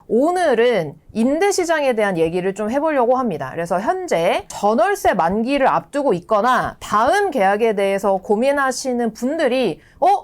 오늘은 임대시장에 대한 얘기를 좀 해보려고 합니다. 그래서 현재 전월세 만기를 앞두고 있거나 다음 계약에 대해서 고민하시는 분들이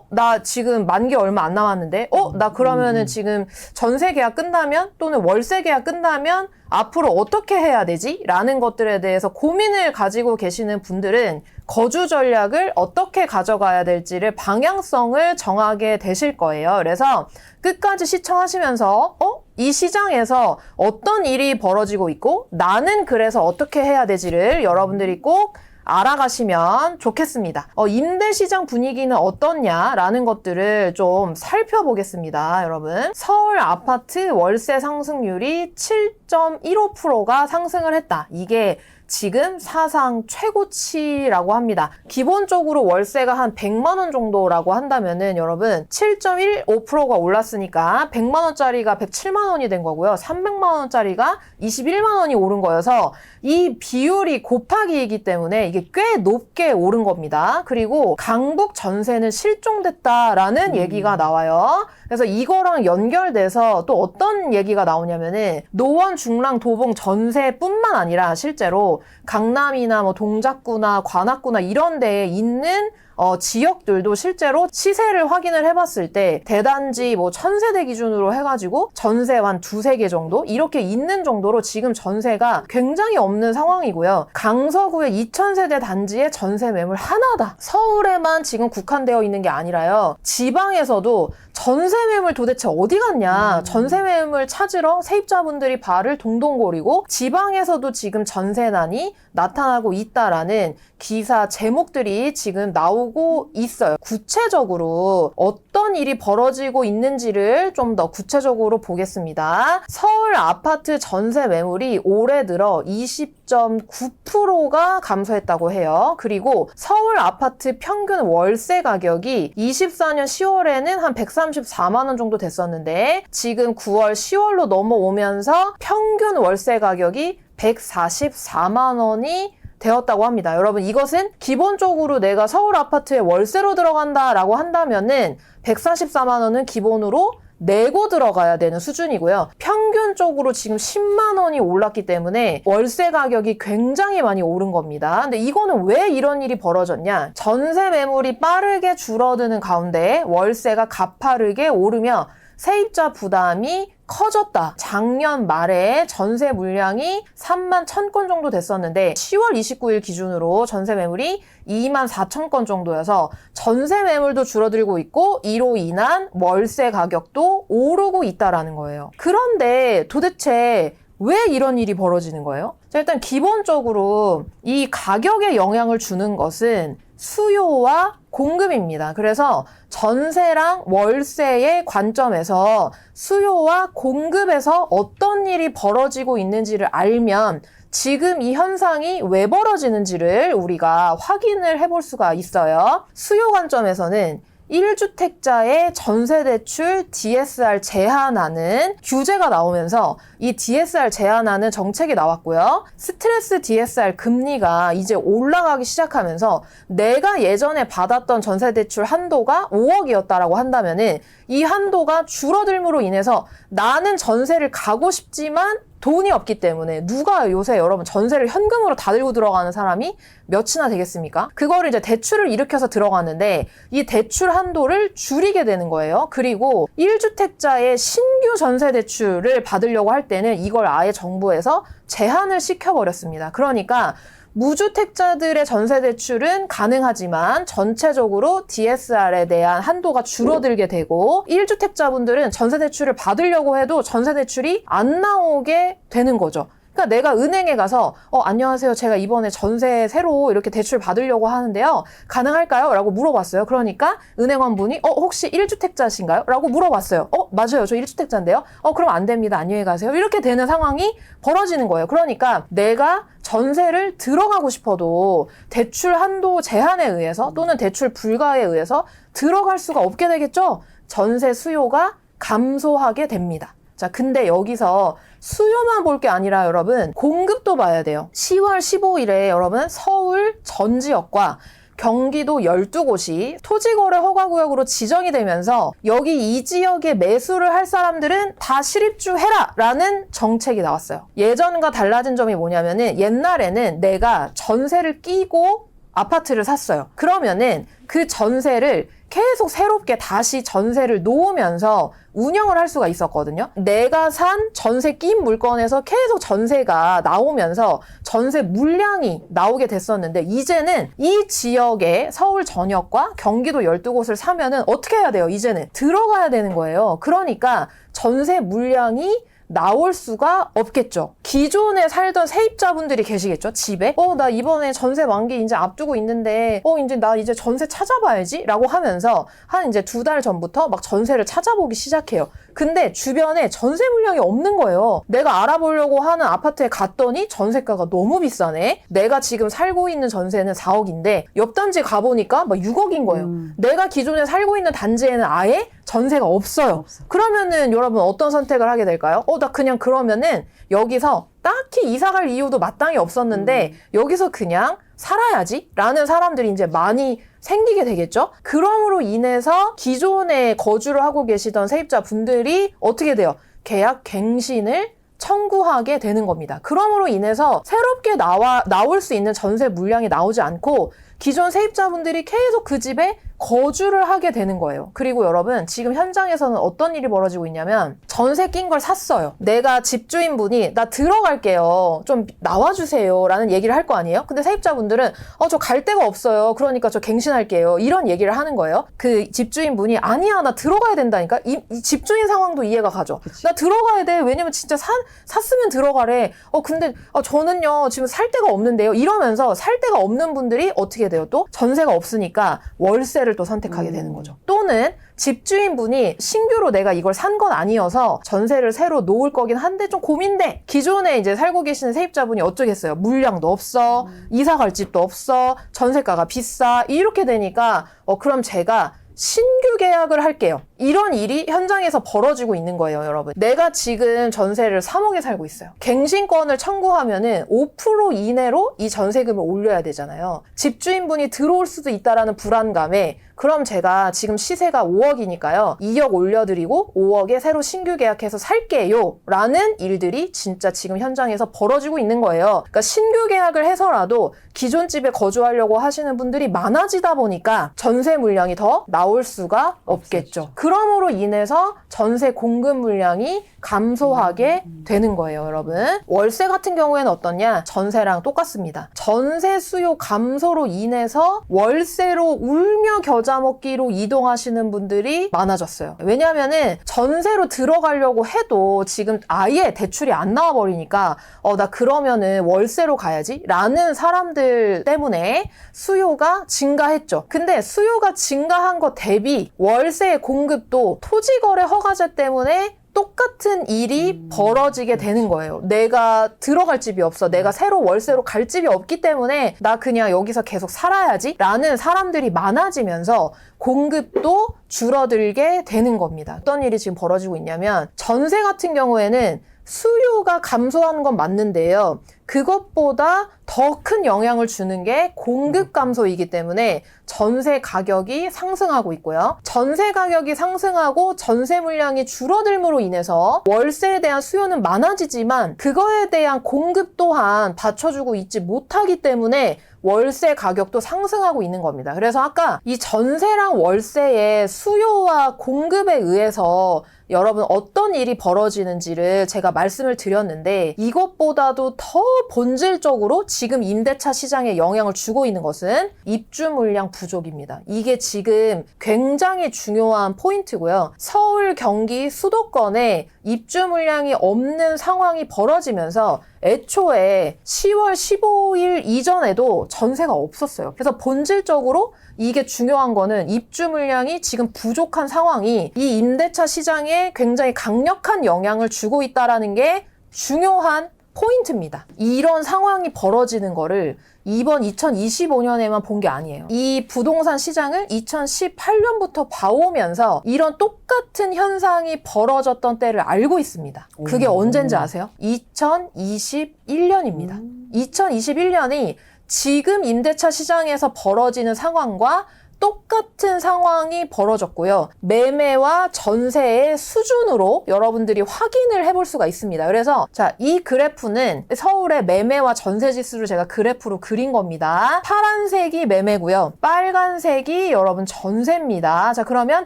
나 지금 만기 얼마 안 남았는데 나 그러면은 지금 전세 계약 끝나면 또는 월세 계약 끝나면 앞으로 어떻게 해야 되지? 라는 것들에 대해서 고민을 가지고 계시는 분들은 거주 전략을 어떻게 가져가야 될지를 방향성을 정하게 되실 거예요. 그래서 끝까지 시청하시면서 이 시장에서 어떤 일이 벌어지고 있고 나는 그래서 어떻게 해야 되지를 여러분들이 꼭 알아가시면 좋겠습니다. 임대시장 분위기는 어떻냐라는 것들을 좀 살펴보겠습니다, 여러분. 서울 아파트 월세 상승률이 7.15%가 상승을 했다. 이게 지금 사상 최고치라고 합니다. 기본적으로 월세가 한 100만 원 정도라고 한다면은 여러분 7.15%가 올랐으니까 100만 원짜리가 107만 원이 된 거고요. 300만 원짜리가 21만 원이 오른 거여서 이 비율이 곱하기이기 때문에 이게 꽤 높게 오른 겁니다. 그리고 강북 전세는 실종됐다라는 얘기가 나와요. 그래서 이거랑 연결돼서 또 어떤 얘기가 나오냐면은 노원, 중랑, 도봉 전세뿐만 아니라 실제로 강남이나 뭐 동작구나 관악구나 이런 데에 있는 지역들도 실제로 시세를 확인을 해봤을 때 대단지 뭐 1000세대 기준으로 해가지고 전세 한 2-3개 정도 이렇게 있는 정도로 지금 전세가 굉장히 없는 상황이고요. 강서구의 2000세대 단지의 전세 매물 하나다. 서울에만 지금 국한되어 있는 게 아니라요. 지방에서도 전세 매물 도대체 어디 갔냐. 전세 매물 찾으러 세입자분들이 발을 동동거리고 지방에서도 지금 전세난이 나타나고 있다라는 기사 제목들이 지금 나오고 있어요. 구체적으로 어떤 일이 벌어지고 있는지를 좀 더 구체적으로 보겠습니다. 서울 아파트 전세 매물이 올해 들어 20.9%가 감소했다고 해요. 그리고 서울 아파트 평균 월세 가격이 24년 10월에는 한 134만 원 정도 됐었는데 지금 9월 10월로 넘어오면서 평균 월세 가격이 144만 원이 되었다고 합니다. 여러분 이것은 기본적으로 내가 서울 아파트에 월세로 들어간다라고 한다면은 144만 원은 기본으로 내고 들어가야 되는 수준이고요. 평균적으로 지금 10만 원이 올랐기 때문에 월세 가격이 굉장히 많이 오른 겁니다. 근데 이거는 왜 이런 일이 벌어졌냐? 전세 매물이 빠르게 줄어드는 가운데 월세가 가파르게 오르며 세입자 부담이 커졌다. 작년 말에 전세 물량이 3만 1000건 정도 됐었는데 10월 29일 기준으로 전세 매물이 2만 4천 건 정도여서 전세 매물도 줄어들고 있고 이로 인한 월세 가격도 오르고 있다라는 거예요. 그런데 도대체 왜 이런 일이 벌어지는 거예요? 자, 일단 기본적으로 이 가격에 영향을 주는 것은 수요와 공급입니다. 그래서 전세랑 월세의 관점에서 수요와 공급에서 어떤 일이 벌어지고 있는지를 알면 지금 이 현상이 왜 벌어지는지를 우리가 확인을 해볼 수가 있어요. 수요 관점에서는 1주택자의 전세대출 DSR 제한하는 규제가 나오면서 이 DSR 제한하는 정책이 나왔고요. 스트레스 DSR 금리가 이제 올라가기 시작하면서 내가 예전에 받았던 전세대출 한도가 5억이었다라고 한다면은 이 한도가 줄어들므로 인해서 나는 전세를 가고 싶지만 돈이 없기 때문에 누가 요새 여러분 전세를 현금으로 다 들고 들어가는 사람이 몇이나 되겠습니까? 그거를 이제 대출을 일으켜서 들어갔는데 이 대출 한도를 줄이게 되는 거예요. 그리고 1주택자의 신규 전세 대출을 받으려고 할 때는 이걸 아예 정부에서 제한을 시켜버렸습니다. 그러니까 무주택자들의 전세 대출은 가능하지만 전체적으로 DSR에 대한 한도가 줄어들게 되고 1주택자분들은 전세 대출을 받으려고 해도 전세 대출이 안 나오게 되는 거죠. 그러니까 내가 은행에 가서 안녕하세요. 제가 이번에 전세 새로 이렇게 대출 받으려고 하는데요. 가능할까요? 라고 물어봤어요. 그러니까 은행원분이 혹시 1주택자신가요? 라고 물어봤어요. 맞아요. 저 1주택자인데요. 그럼 안 됩니다. 안녕히 가세요. 이렇게 되는 상황이 벌어지는 거예요. 그러니까 내가 전세를 들어가고 싶어도 대출 한도 제한에 의해서 또는 대출 불가에 의해서 들어갈 수가 없게 되겠죠? 전세 수요가 감소하게 됩니다. 자, 근데 여기서 수요만 볼 게 아니라 여러분 공급도 봐야 돼요. 10월 15일에 여러분 서울 전 지역과 경기도 12곳이 토지거래 허가구역으로 지정이 되면서 여기 이 지역에 매수를 할 사람들은 다 실입주해라 라는 정책이 나왔어요. 예전과 달라진 점이 뭐냐면은 옛날에는 내가 전세를 끼고 아파트를 샀어요. 그러면은 그 전세를 계속 새롭게 다시 전세를 놓으면서 운영을 할 수가 있었거든요. 내가 산 전세 낀 물건에서 계속 전세가 나오면서 전세 물량이 나오게 됐었는데 이제는 이 지역에 서울 전역과 경기도 12곳을 사면은 어떻게 해야 돼요? 이제는 들어가야 되는 거예요. 그러니까 전세 물량이 나올 수가 없겠죠. 기존에 살던 세입자분들이 계시겠죠, 집에. 나 이번에 전세 만기 이제 앞두고 있는데, 이제 나 이제 전세 찾아봐야지? 라고 하면서 한 이제 2달 전부터 막 전세를 찾아보기 시작해요. 근데 주변에 전세 물량이 없는 거예요. 내가 알아보려고 하는 아파트에 갔더니 전세가가 너무 비싸네. 내가 지금 살고 있는 전세는 4억인데 옆 단지 가보니까 막 6억인 거예요. 내가 기존에 살고 있는 단지에는 아예 전세가 없어요. 그러면은 여러분 어떤 선택을 하게 될까요? 나 그냥 그러면은 여기서 딱히 이사 갈 이유도 마땅히 없었는데 여기서 그냥 살아야지 라는 사람들이 이제 많이 생기게 되겠죠. 그럼으로 인해서 기존에 거주를 하고 계시던 세입자분들이 어떻게 돼요? 계약 갱신을 청구하게 되는 겁니다. 그럼으로 인해서 새롭게 나올 수 있는 전세 물량이 나오지 않고 기존 세입자분들이 계속 그 집에 거주를 하게 되는 거예요. 그리고 여러분 지금 현장에서는 어떤 일이 벌어지고 있냐면 전세 낀 걸 샀어요. 내가 집주인분이 나 들어갈게요. 좀 나와주세요 라는 얘기를 할 거 아니에요? 근데 세입자분들은 저 갈 데가 없어요. 그러니까 저 갱신할게요. 이런 얘기를 하는 거예요. 그 집주인분이 아니야 나 들어가야 된다니까. 이 집주인 상황도 이해가 가죠. 그치? 나 들어가야 돼. 왜냐면 진짜 샀으면 들어가래. 근데 저는요 지금 살 데가 없는데요. 이러면서 살 데가 없는 분들이 어떻게 돼요? 또 전세가 없으니까 월세를 또 선택하게 되는 거죠. 또는 집주인분이 신규로 내가 이걸 산 건 아니어서 전세를 새로 놓을 거긴 한데 좀 고민돼. 기존에 이제 살고 계시는 세입자분이 어쩌겠어요. 물량도 없어. 이사 갈 집도 없어. 전세가가 비싸. 이렇게 되니까 그럼 제가 신규 계약을 할게요. 이런 일이 현장에서 벌어지고 있는 거예요, 여러분. 내가 지금 전세를 3억에 살고 있어요. 갱신권을 청구하면은 5% 이내로 이 전세금을 올려야 되잖아요. 집주인분이 들어올 수도 있다라는 불안감에 그럼 제가 지금 시세가 5억이니까요. 2억 올려드리고 5억에 새로 신규 계약해서 살게요. 라는 일들이 진짜 지금 현장에서 벌어지고 있는 거예요. 그러니까 신규 계약을 해서라도 기존 집에 거주하려고 하시는 분들이 많아지다 보니까 전세 물량이 더 나올 수가 없겠죠. 그럼으로 인해서 전세 공급 물량이 감소하게 되는 거예요, 여러분. 월세 같은 경우에는 어떠냐? 전세랑 똑같습니다. 전세 수요 감소로 인해서 월세로 울며 겨자 먹기로 이동하시는 분들이 많아졌어요. 왜냐하면은 전세로 들어가려고 해도 지금 아예 대출이 안 나와 버리니까 나 그러면은 월세로 가야지 라는 사람들 때문에 수요가 증가했죠. 근데 수요가 증가한 것 대비 월세의 공급도 토지거래 허가제 때문에 똑같은 일이 벌어지게 되는 거예요. 내가 들어갈 집이 없어. 내가 새로 월세로 갈 집이 없기 때문에 나 그냥 여기서 계속 살아야지 라는 사람들이 많아지면서 공급도 줄어들게 되는 겁니다. 어떤 일이 지금 벌어지고 있냐면 전세 같은 경우에는 수요가 감소하는 건 맞는데요. 그것보다 더 큰 영향을 주는 게 공급 감소이기 때문에 전세 가격이 상승하고 있고요. 전세 가격이 상승하고 전세 물량이 줄어들므로 인해서 월세에 대한 수요는 많아지지만 그거에 대한 공급 또한 받쳐주고 있지 못하기 때문에 월세 가격도 상승하고 있는 겁니다. 그래서 아까 이 전세랑 월세의 수요와 공급에 의해서 여러분 어떤 일이 벌어지는지를 제가 말씀을 드렸는데 이것보다도 더 본질적으로 지금 임대차 시장에 영향을 주고 있는 것은 입주 물량 부족입니다. 이게 지금 굉장히 중요한 포인트고요. 서울, 경기, 수도권에 입주 물량이 없는 상황이 벌어지면서 애초에 10월 15일 이전에도 전세가 없었어요. 그래서 본질적으로 이게 중요한 거는 입주 물량이 지금 부족한 상황이 이 임대차 시장에 굉장히 강력한 영향을 주고 있다는 게 중요한 포인트입니다. 이런 상황이 벌어지는 거를 이번 2025년에만 본 게 아니에요. 이 부동산 시장을 2018년부터 봐오면서 이런 똑같은 현상이 벌어졌던 때를 알고 있습니다. 그게 언젠지 아세요? 2021년입니다. 2021년이 지금 임대차 시장에서 벌어지는 상황과 똑같은 상황이 벌어졌고요. 매매와 전세의 수준으로 여러분들이 확인을 해볼 수가 있습니다. 그래서 자, 이 그래프는 서울의 매매와 전세 지수를 제가 그래프로 그린 겁니다. 파란색이 매매고요. 빨간색이 여러분 전세입니다. 자, 그러면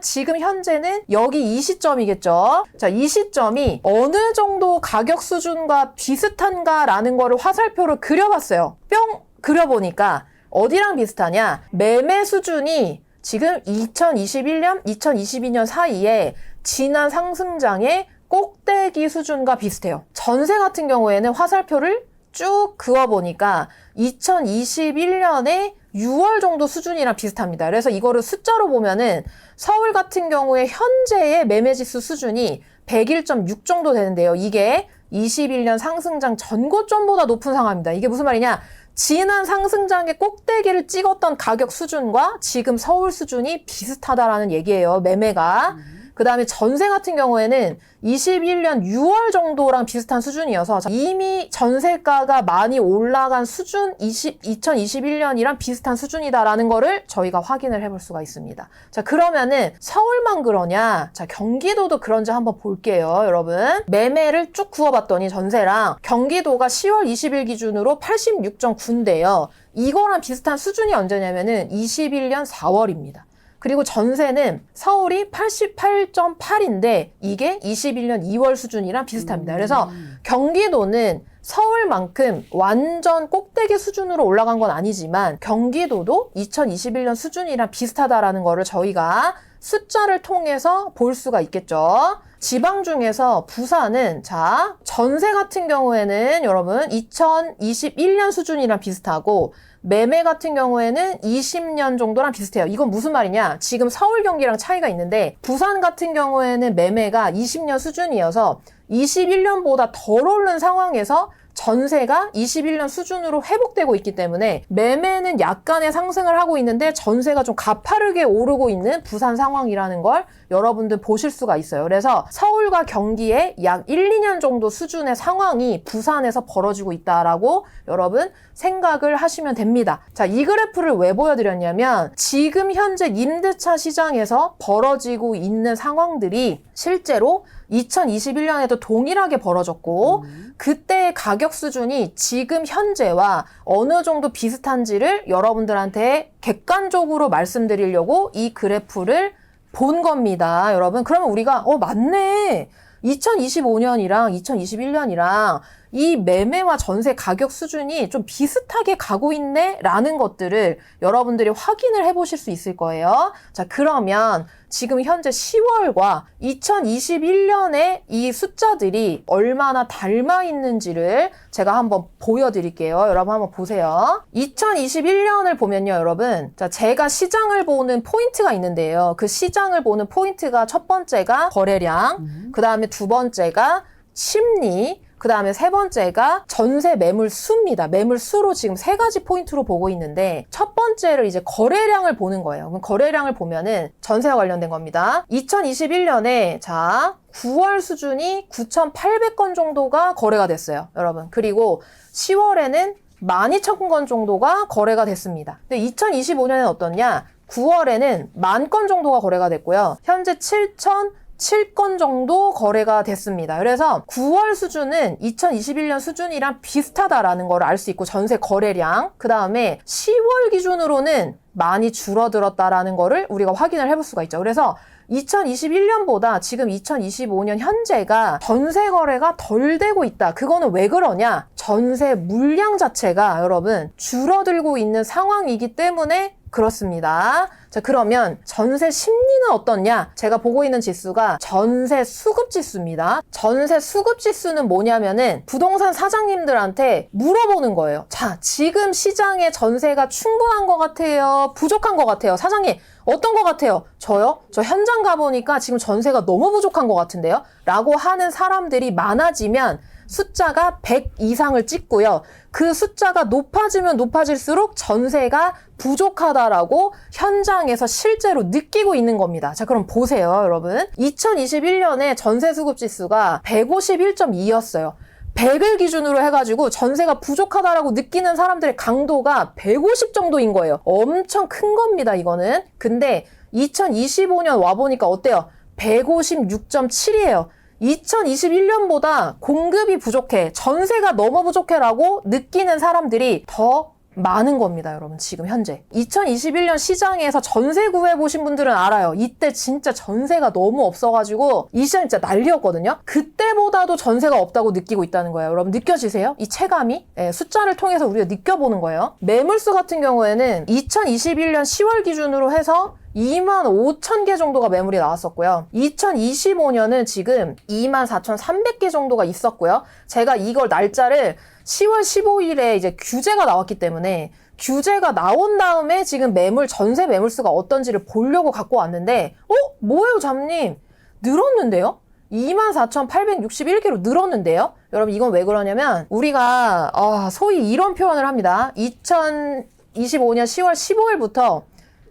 지금 현재는 여기 이 시점이겠죠. 자, 이 시점이 어느 정도 가격 수준과 비슷한가라는 거를 화살표로 그려봤어요. 뿅! 그려보니까 어디랑 비슷하냐? 매매 수준이 지금 2021년, 2022년 사이에 지난 상승장의 꼭대기 수준과 비슷해요. 전세 같은 경우에는 화살표를 쭉 그어보니까 2021년에 6월 정도 수준이랑 비슷합니다. 그래서 이거를 숫자로 보면은 서울 같은 경우에 현재의 매매지수 수준이 101.6 정도 되는데요. 이게 21년 상승장 전고점보다 높은 상황입니다. 이게 무슨 말이냐? 지난 상승장의 꼭대기를 찍었던 가격 수준과 지금 서울 수준이 비슷하다라는 얘기예요. 매매가. 그 다음에 전세 같은 경우에는 21년 6월 정도랑 비슷한 수준이어서 이미 전세가가 많이 올라간 수준 2021년이랑 비슷한 수준이다라는 거를 저희가 확인을 해볼 수가 있습니다. 자, 그러면은 서울만 그러냐? 자, 경기도도 그런지 한번 볼게요, 여러분. 매매를 쭉 구워봤더니 전세랑 경기도가 10월 20일 기준으로 86.9인데요. 이거랑 비슷한 수준이 언제냐면은 21년 4월입니다. 그리고 전세는 서울이 88.8인데 이게 21년 2월 수준이랑 비슷합니다. 그래서 경기도는 서울만큼 완전 꼭대기 수준으로 올라간 건 아니지만 경기도도 2021년 수준이랑 비슷하다라는 거를 저희가 숫자를 통해서 볼 수가 있겠죠. 지방 중에서 부산은 자, 전세 같은 경우에는 여러분 2021년 수준이랑 비슷하고 매매 같은 경우에는 20년 정도랑 비슷해요. 이건 무슨 말이냐? 지금 서울 경기랑 차이가 있는데 부산 같은 경우에는 매매가 20년 수준이어서 21년보다 덜 오른 상황에서 전세가 21년 수준으로 회복되고 있기 때문에 매매는 약간의 상승을 하고 있는데 전세가 좀 가파르게 오르고 있는 부산 상황이라는 걸 여러분들 보실 수가 있어요. 그래서 서울과 경기의 약 1, 2년 정도 수준의 상황이 부산에서 벌어지고 있다라고 여러분 생각을 하시면 됩니다. 자, 이 그래프를 왜 보여드렸냐면 지금 현재 임대차 시장에서 벌어지고 있는 상황들이 실제로 2021년에도 동일하게 벌어졌고 그때의 가격 수준이 지금 현재와 어느 정도 비슷한지를 여러분들한테 객관적으로 말씀드리려고 이 그래프를 본 겁니다. 여러분, 그러면 우리가 맞네. 2025년이랑 2021년이랑 이 매매와 전세 가격 수준이 좀 비슷하게 가고 있네 라는 것들을 여러분들이 확인을 해보실 수 있을 거예요. 자, 그러면 지금 현재 10월과 2021년의 이 숫자들이 얼마나 닮아 있는지를 제가 한번 보여드릴게요. 여러분 한번 보세요. 2021년을 보면요, 여러분. 자, 제가 시장을 보는 포인트가 있는데요. 그 시장을 보는 포인트가 첫 번째가 거래량, 그 다음에 두 번째가 심리, 그 다음에 세 번째가 전세 매물 수입니다. 매물 수로 지금 세 가지 포인트로 보고 있는데 첫 번째를 이제 거래량을 보는 거예요. 그럼 거래량을 보면은 전세와 관련된 겁니다. 2021년에 자 9월 수준이 9,800건 정도가 거래가 됐어요. 여러분. 그리고 10월에는 12,000건 정도가 거래가 됐습니다. 근데 2025년에는 어떻냐? 9월에는 10,000건 정도가 거래가 됐고요. 현재 7건 정도 거래가 됐습니다. 그래서 9월 수준은 2021년 수준이랑 비슷하다라는 걸 알 수 있고 전세 거래량, 그 다음에 10월 기준으로는 많이 줄어들었다라는 거를 우리가 확인을 해볼 수가 있죠. 그래서 2021년보다 지금 2025년 현재가 전세 거래가 덜 되고 있다. 그거는 왜 그러냐? 전세 물량 자체가 여러분 줄어들고 있는 상황이기 때문에 그렇습니다. 자, 그러면 전세 심리는 어떻냐? 제가 보고 있는 지수가 전세 수급 지수입니다. 전세 수급 지수는 뭐냐면은 부동산 사장님들한테 물어보는 거예요. 자, 지금 시장에 전세가 충분한 것 같아요? 부족한 것 같아요? 사장님, 어떤 것 같아요? 저요? 저 현장 가보니까 지금 전세가 너무 부족한 것 같은데요? 라고 하는 사람들이 많아지면 숫자가 100 이상을 찍고요. 그 숫자가 높아지면 높아질수록 전세가 부족하다라고 현장에서 실제로 느끼고 있는 겁니다. 자, 그럼 보세요, 여러분. 2021년에 전세 수급 지수가 151.2였어요. 100을 기준으로 해가지고 전세가 부족하다라고 느끼는 사람들의 강도가 150 정도인 거예요. 엄청 큰 겁니다, 이거는. 근데 2025년 와보니까 어때요? 156.7이에요. 2021년보다 공급이 부족해, 전세가 너무 부족해라고 느끼는 사람들이 더 많은 겁니다, 여러분. 지금 현재 2021년 시장에서 전세 구해보신 분들은 알아요. 이때 진짜 전세가 너무 없어가지고 이 시장 진짜 난리였거든요. 그때보다도 전세가 없다고 느끼고 있다는 거예요. 여러분 느껴지세요? 이 체감이? 네, 숫자를 통해서 우리가 느껴보는 거예요. 매물수 같은 경우에는 2021년 10월 기준으로 해서 25,000개 정도가 매물이 나왔었고요. 2025년은 지금 24,300개 정도가 있었고요. 제가 이걸 날짜를 10월 15일에 이제 규제가 나왔기 때문에 규제가 나온 다음에 지금 전세 매물수가 어떤지를 보려고 갖고 왔는데 뭐예요, 잠님? 늘었는데요? 24,861개로 늘었는데요? 여러분 이건 왜 그러냐면 우리가 소위 이런 표현을 합니다. 2025년 10월 15일부터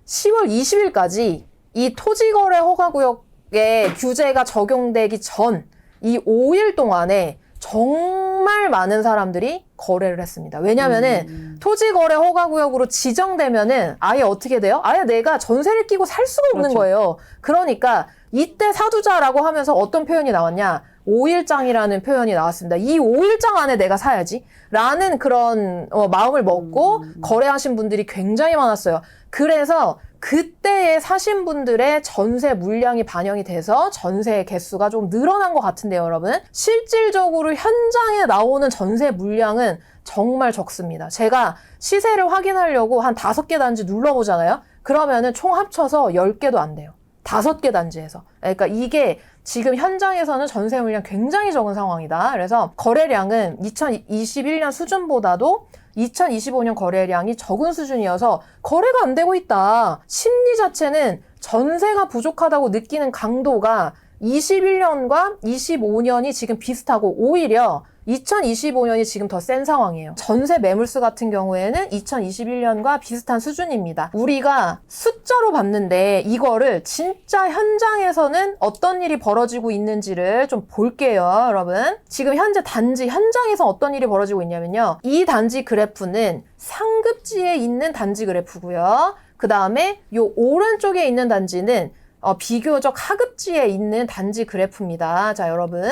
10월 20일까지 이 토지거래 허가구역에 규제가 적용되기 전 이 5일 동안에 정말 많은 사람들이 거래를 했습니다. 왜냐면은 토지거래 허가구역으로 지정되면은 아예 어떻게 돼요? 아예 내가 전세를 끼고 살 수가 없는 거예요. 그러니까 이때 사두자라고 하면서 어떤 표현이 나왔냐? 5일장이라는 표현이 나왔습니다. 이 5일장 안에 내가 사야지 라는 그런 마음을 먹고 거래하신 분들이 굉장히 많았어요. 그래서 그때에 사신 분들의 전세 물량이 반영이 돼서 전세 개수가 좀 늘어난 것 같은데요, 여러분. 실질적으로 현장에 나오는 전세 물량은 정말 적습니다. 제가 시세를 확인하려고 한 5개 단지 눌러보잖아요. 그러면은 총 합쳐서 10개도 안 돼요. 5개 단지에서. 그러니까 이게 지금 현장에서는 전세 물량 굉장히 적은 상황이다. 그래서 거래량은 2021년 수준보다도 2025년 거래량이 적은 수준이어서 거래가 안 되고 있다. 심리 자체는 전세가 부족하다고 느끼는 강도가 21년과 25년이 지금 비슷하고 오히려 2025년이 지금 더 센 상황이에요. 전세 매물수 같은 경우에는 2021년과 비슷한 수준입니다. 우리가 숫자로 봤는데 이거를 진짜 현장에서는 어떤 일이 벌어지고 있는지를 좀 볼게요, 여러분. 지금 현재 단지 현장에서 어떤 일이 벌어지고 있냐면요. 이 단지 그래프는 상급지에 있는 단지 그래프고요. 그 다음에 요 오른쪽에 있는 단지는 비교적 하급지에 있는 단지 그래프입니다. 자, 여러분.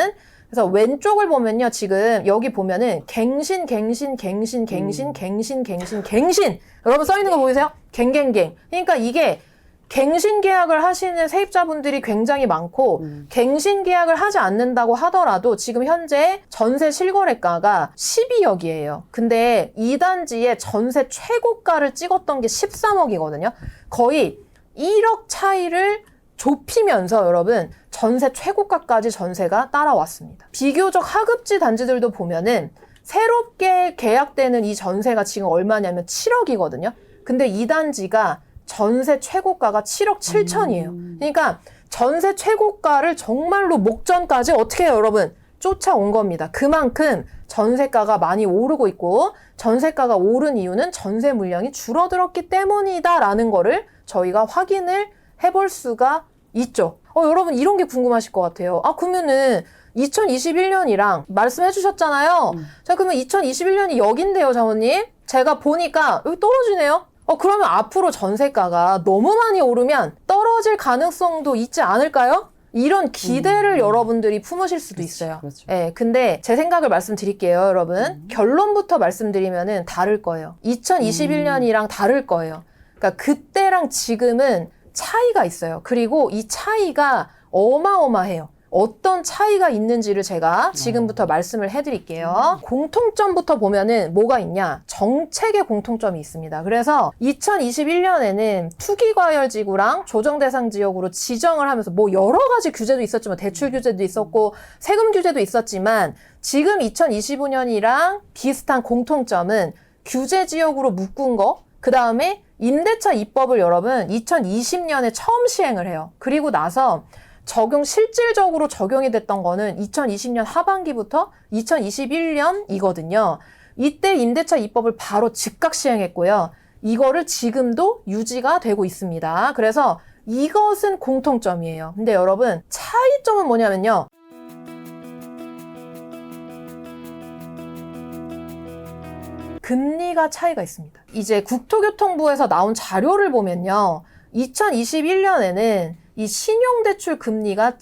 그래서 왼쪽을 보면요. 지금 여기 보면은 갱신. 여러분 써 있는 거 보이세요? 갱. 그러니까 이게 갱신 계약을 하시는 세입자분들이 굉장히 많고 갱신 계약을 하지 않는다고 하더라도 지금 현재 전세 실거래가가 12억이에요. 근데 이 단지의 전세 최고가를 찍었던 게 13억이거든요. 거의 1억 차이를 좁히면서 여러분 전세 최고가까지 전세가 따라왔습니다. 비교적 하급지 단지들도 보면은 새롭게 계약되는 이 전세가 지금 얼마냐면 7억이거든요. 근데 이 단지가 전세 최고가가 7억 7천이에요. 그러니까 전세 최고가를 정말로 목전까지 어떻게 해요, 여러분? 쫓아온 겁니다. 그만큼 전세가가 많이 오르고 있고 전세가가 오른 이유는 전세 물량이 줄어들었기 때문이다라는 거를 저희가 확인을 해볼 수가 있죠. 여러분 이런 게 궁금하실 것 같아요. 그러면은 2021년이랑 말씀해 주셨잖아요. 자, 그러면 2021년이 여긴데요, 장모님. 제가 보니까 여기 떨어지네요. 그러면 앞으로 전세가가 너무 많이 오르면 떨어질 가능성도 있지 않을까요? 이런 기대를 여러분들이 품으실 수도 있어요. 그렇죠. 네, 근데 제 생각을 말씀드릴게요, 여러분. 결론부터 말씀드리면은 다를 거예요. 2021년이랑 다를 거예요. 그러니까 그때랑 지금은 차이가 있어요. 그리고 이 차이가 어마어마해요. 어떤 차이가 있는지를 제가 지금부터 말씀을 해드릴게요. 공통점부터 보면은 뭐가 있냐? 정책의 공통점이 있습니다. 그래서 2021년에는 투기과열지구랑 조정대상지역으로 지정을 하면서 뭐 여러 가지 규제도 있었지만 대출 규제도 있었고 세금 규제도 있었지만 지금 2025년이랑 비슷한 공통점은 규제지역으로 묶은 거, 그 다음에 임대차 입법을 여러분 2020년에 처음 시행을 해요. 그리고 나서 실질적으로 적용이 됐던 거는 2020년 하반기부터 2021년이거든요. 이때 임대차 입법을 바로 즉각 시행했고요. 이거를 지금도 유지가 되고 있습니다. 그래서 이것은 공통점이에요. 근데 여러분 차이점은 뭐냐면요. 금리가 차이가 있습니다. 이제 국토교통부에서 나온 자료를 보면요. 2021년에는 이 신용대출 금리가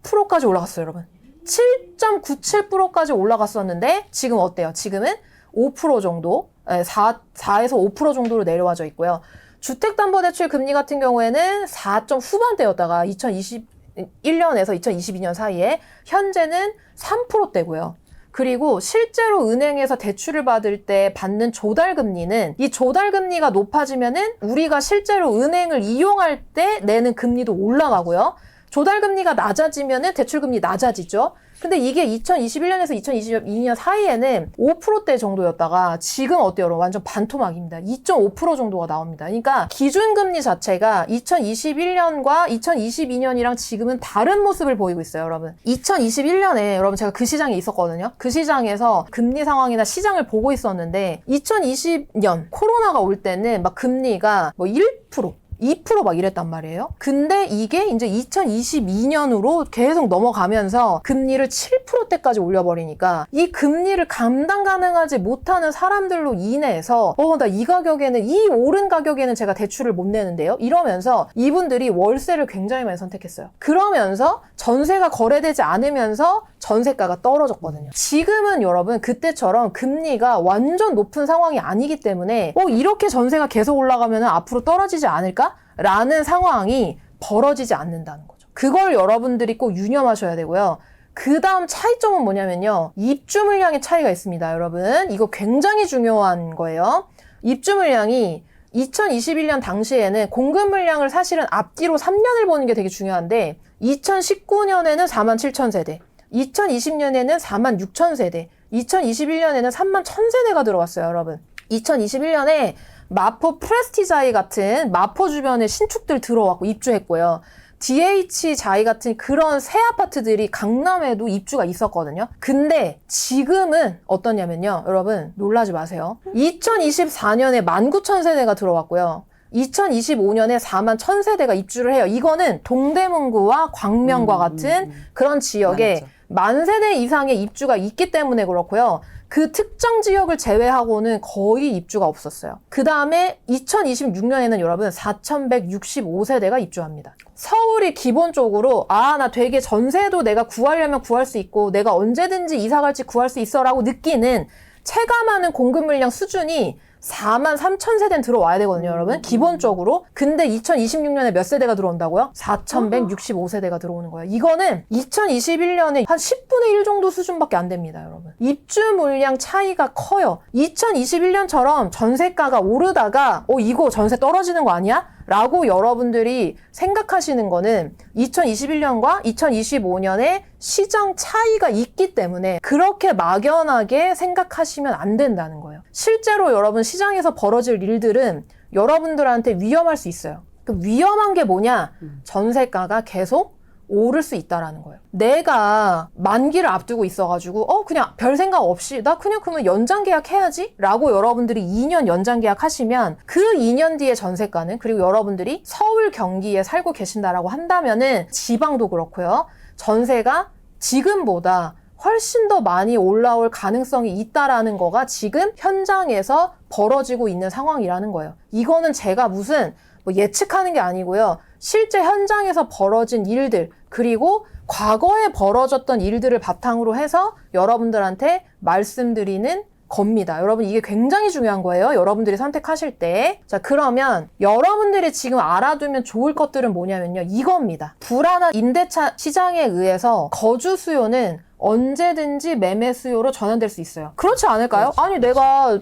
7%까지 올라갔어요, 여러분. 7.97%까지 올라갔었는데 지금 어때요? 지금은 5% 정도, 4에서 5% 정도로 내려와져 있고요. 주택담보대출 금리 같은 경우에는 4점 후반대였다가 2021년에서 2022년 사이에 현재는 3%대고요. 그리고 실제로 은행에서 대출을 받을 때 받는 조달금리는 이 조달금리가 높아지면은 우리가 실제로 은행을 이용할 때 내는 금리도 올라가고요. 조달금리가 낮아지면은 대출금리 낮아지죠. 근데 이게 2021년에서 2022년 사이에는 5%대 정도였다가 지금 어때요, 여러분? 완전 반토막입니다. 2.5% 정도가 나옵니다. 그러니까 기준금리 자체가 2021년과 2022년이랑 지금은 다른 모습을 보이고 있어요, 여러분. 2021년에 여러분 제가 그 시장에 있었거든요. 그 시장에서 금리 상황이나 시장을 보고 있었는데 2020년 코로나가 올 때는 막 금리가 뭐 1%, 2% 막 이랬단 말이에요. 근데 이게 이제 2022년으로 계속 넘어가면서 금리를 7%대까지 올려버리니까 이 금리를 감당 가능하지 못하는 사람들로 인해서 나 이 가격에는, 이 오른 가격에는 제가 대출을 못 내는데요. 이러면서 이분들이 월세를 굉장히 많이 선택했어요. 그러면서 전세가 거래되지 않으면서 전세가가 떨어졌거든요. 지금은 여러분 그때처럼 금리가 완전 높은 상황이 아니기 때문에 이렇게 전세가 계속 올라가면 앞으로 떨어지지 않을까? 라는 상황이 벌어지지 않는다는 거죠. 그걸 여러분들이 꼭 유념하셔야 되고요. 그 다음 차이점은 뭐냐면요. 입주 물량의 차이가 있습니다, 여러분. 이거 굉장히 중요한 거예요. 입주 물량이 2021년 당시에는 공급 물량을 사실은 앞뒤로 3년을 보는 게 되게 중요한데 2019년에는 47,000세대, 2020년에는 46,000세대, 2021년에는 31,000세대가 들어왔어요, 여러분. 2021년에 마포 프레스티자이 같은 마포 주변에 신축들 들어왔고 입주했고요. DH자이 같은 그런 새 아파트들이 강남에도 입주가 있었거든요. 근데 지금은 어떠냐면요. 여러분 놀라지 마세요. 2024년에 19,000세대가 들어왔고요. 2025년에 41,000세대가 입주를 해요. 이거는 동대문구와 광명과 같은 그런 지역에 만 세대 이상의 입주가 있기 때문에 그렇고요. 그 특정 지역을 제외하고는 거의 입주가 없었어요. 그 다음에 2026년에는 여러분 4,165세대가 입주합니다. 서울이 기본적으로 나 되게 전세도 내가 구하려면 구할 수 있고 내가 언제든지 이사 갈지 구할 수 있어 라고 느끼는 체감하는 공급 물량 수준이 43,000세대는 들어와야 되거든요, 여러분. 기본적으로. 근데 2026년에 몇 세대가 들어온다고요? 4,165세대가 들어오는 거예요. 이거는 2021년에 한 10분의 1 정도 수준밖에 안 됩니다, 여러분. 입주 물량 차이가 커요. 2021년처럼 전세가가 오르다가 이거 전세 떨어지는 거 아니야? 라고 여러분들이 생각하시는 거는 2021년과 2025년에 시장 차이가 있기 때문에 그렇게 막연하게 생각하시면 안 된다는 거예요. 실제로 여러분 시장에서 벌어질 일들은 여러분들한테 위험할 수 있어요. 그 위험한 게 뭐냐? 전세가가 계속 오를 수 있다라는 거예요. 내가 만기를 앞두고 있어가지고 그냥 별 생각 없이 나 그냥 그러면 연장 계약해야지? 라고 여러분들이 2년 연장 계약하시면 그 2년 뒤에 전세가는, 그리고 여러분들이 서울 경기에 살고 계신다라고 한다면은 지방도 그렇고요. 전세가 지금보다 훨씬 더 많이 올라올 가능성이 있다라는 거가 지금 현장에서 벌어지고 있는 상황이라는 거예요. 이거는 제가 무슨 예측하는 게 아니고요. 실제 현장에서 벌어진 일들, 그리고 과거에 벌어졌던 일들을 바탕으로 해서 여러분들한테 말씀드리는 겁니다. 여러분 이게 굉장히 중요한 거예요. 여러분들이 선택하실 때. 자, 그러면 여러분들이 지금 알아두면 좋을 것들은 뭐냐면요. 이겁니다. 불안한 임대차 시장에 의해서 거주 수요는 언제든지 매매 수요로 전환될 수 있어요. 그렇지 않을까요? 아니 내가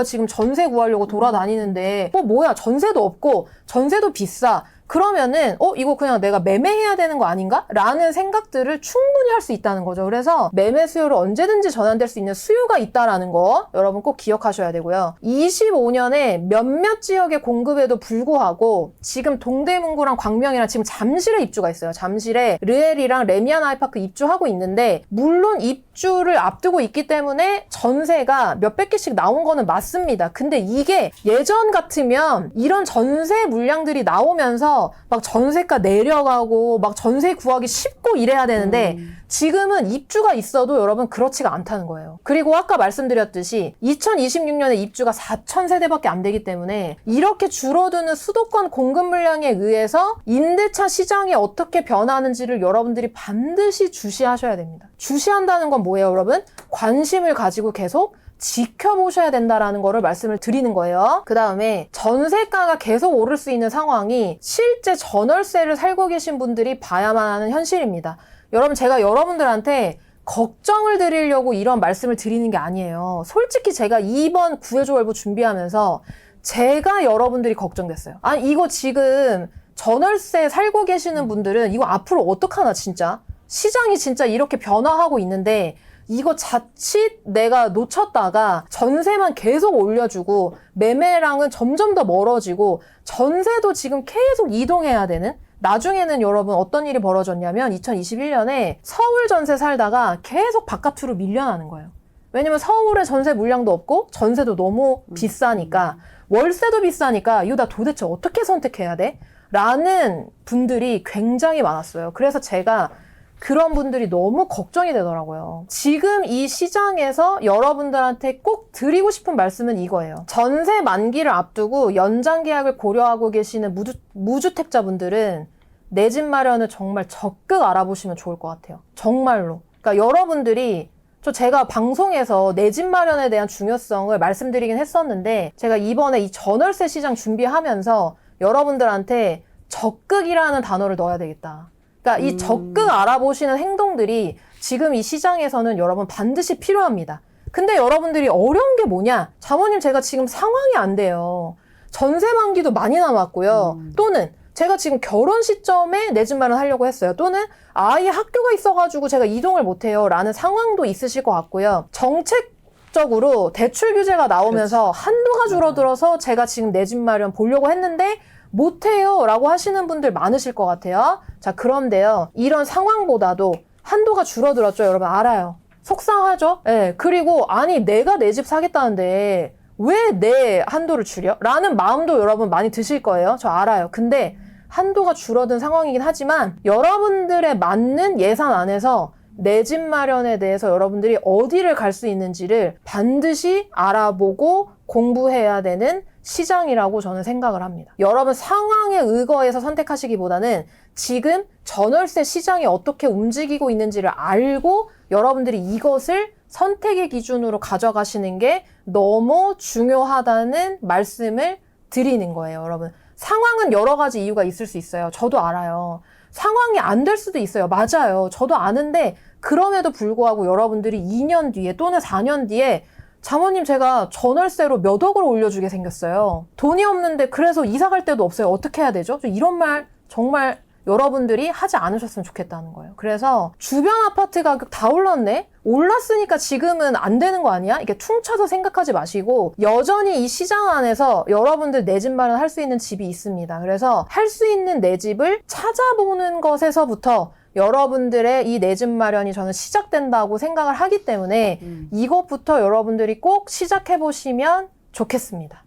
지금 전세 구하려고 돌아다니는데 뭐야 전세도 없고 전세도 비싸. 그러면은 이거 그냥 내가 매매해야 되는 거 아닌가? 라는 생각들을 충분히 할 수 있다는 거죠. 그래서 매매 수요로 언제든지 전환될 수 있는 수요가 있다라는 거 여러분 꼭 기억하셔야 되고요. 25년에 몇몇 지역의 공급에도 불구하고 지금 동대문구랑 광명이랑 지금 잠실에 입주가 있어요. 잠실에 르엘이랑 레미안 아이파크 입주하고 있는데 물론 입주를 앞두고 있기 때문에 전세가 몇백 개씩 나온 거는 맞습니다. 근데 이게 예전 같으면 이런 전세 물량들이 나오면서 하면서 막 전세가 내려가고 막 전세 구하기 쉽고 이래야 되는데 지금은 입주가 있어도 여러분 그렇지가 않다는 거예요. 그리고 아까 말씀드렸듯이 2026년에 입주가 4,000세대밖에 안 되기 때문에 이렇게 줄어드는 수도권 공급 물량에 의해서 임대차 시장이 어떻게 변하는지를 여러분들이 반드시 주시하셔야 됩니다. 주시한다는 건 뭐예요, 여러분? 관심을 가지고 계속 지켜보셔야 된다라는 거를 말씀을 드리는 거예요. 그 다음에 전세가가 계속 오를 수 있는 상황이 실제 전월세를 살고 계신 분들이 봐야만 하는 현실입니다. 여러분, 제가 여러분들한테 걱정을 드리려고 이런 말씀을 드리는 게 아니에요. 솔직히 제가 이번 구해줘월부 준비하면서 제가 여러분들이 걱정됐어요. 아니, 이거 지금 전월세 살고 계시는 분들은 이거 앞으로 어떡하나 진짜. 시장이 진짜 이렇게 변화하고 있는데 이거 자칫 내가 놓쳤다가 전세만 계속 올려주고 매매랑은 점점 더 멀어지고 전세도 지금 계속 이동해야 되는, 나중에는 여러분 어떤 일이 벌어졌냐면 2021년에 서울 전세 살다가 계속 바깥으로 밀려나는 거예요. 왜냐면 서울에 전세 물량도 없고 전세도 너무 비싸니까, 월세도 비싸니까 이거 나 도대체 어떻게 선택해야 돼? 라는 분들이 굉장히 많았어요. 그래서 제가 그런 분들이 너무 걱정이 되더라고요. 지금 이 시장에서 여러분들한테 꼭 드리고 싶은 말씀은 이거예요. 전세 만기를 앞두고 연장 계약을 고려하고 계시는 무주택자분들은 내 집 마련을 정말 적극 알아보시면 좋을 것 같아요. 정말로. 그러니까 여러분들이 제가 방송에서 내 집 마련에 대한 중요성을 말씀드리긴 했었는데 제가 이번에 이 전월세 시장 준비하면서 여러분들한테 적극이라는 단어를 넣어야 되겠다. 그러니까 이 적극 알아보시는 행동들이 지금 이 시장에서는 여러분 반드시 필요합니다. 근데 여러분들이 어려운 게 뭐냐? 자모님, 제가 지금 상황이 안 돼요. 전세 만기도 많이 남았고요. 또는 제가 지금 결혼 시점에 내 집 마련하려고 했어요. 또는 아이 학교가 있어가지고 제가 이동을 못해요. 라는 상황도 있으실 것 같고요. 정책적으로 대출 규제가 나오면서 한도가 줄어들어서 제가 지금 내 집 마련 보려고 했는데 못해요 라고 하시는 분들 많으실 것 같아요. 자, 그런데요, 이런 상황보다도 한도가 줄어들었죠. 여러분 알아요. 속상하죠? 예. 그리고 아니 내가 내 집 사겠다는데 왜 내 한도를 줄여? 라는 마음도 여러분 많이 드실 거예요. 저 알아요. 근데 한도가 줄어든 상황이긴 하지만 여러분들의 맞는 예산 안에서 내 집 마련에 대해서 여러분들이 어디를 갈 수 있는지를 반드시 알아보고 공부해야 되는 시장이라고 저는 생각을 합니다. 여러분 상황에 의거해서 선택하시기보다는 지금 전월세 시장이 어떻게 움직이고 있는지를 알고 여러분들이 이것을 선택의 기준으로 가져가시는 게 너무 중요하다는 말씀을 드리는 거예요. 여러분, 상황은 여러 가지 이유가 있을 수 있어요. 저도 알아요. 상황이 안 될 수도 있어요. 맞아요. 저도 아는데 그럼에도 불구하고 여러분들이 2년 뒤에 또는 4년 뒤에 장모님, 제가 전월세로 몇 억을 올려주게 생겼어요. 돈이 없는데 그래서 이사 갈 데도 없어요. 어떻게 해야 되죠? 이런 말 정말 여러분들이 하지 않으셨으면 좋겠다는 거예요. 그래서 주변 아파트 가격 다 올랐네? 올랐으니까 지금은 안 되는 거 아니야? 이렇게 퉁쳐서 생각하지 마시고 여전히 이 시장 안에서 여러분들 내 집 마련 할 수 있는 집이 있습니다. 그래서 할 수 있는 내 집을 찾아보는 것에서부터 여러분들의 이 내 집 마련이 저는 시작된다고 생각을 하기 때문에 이것부터 여러분들이 꼭 시작해보시면 좋겠습니다.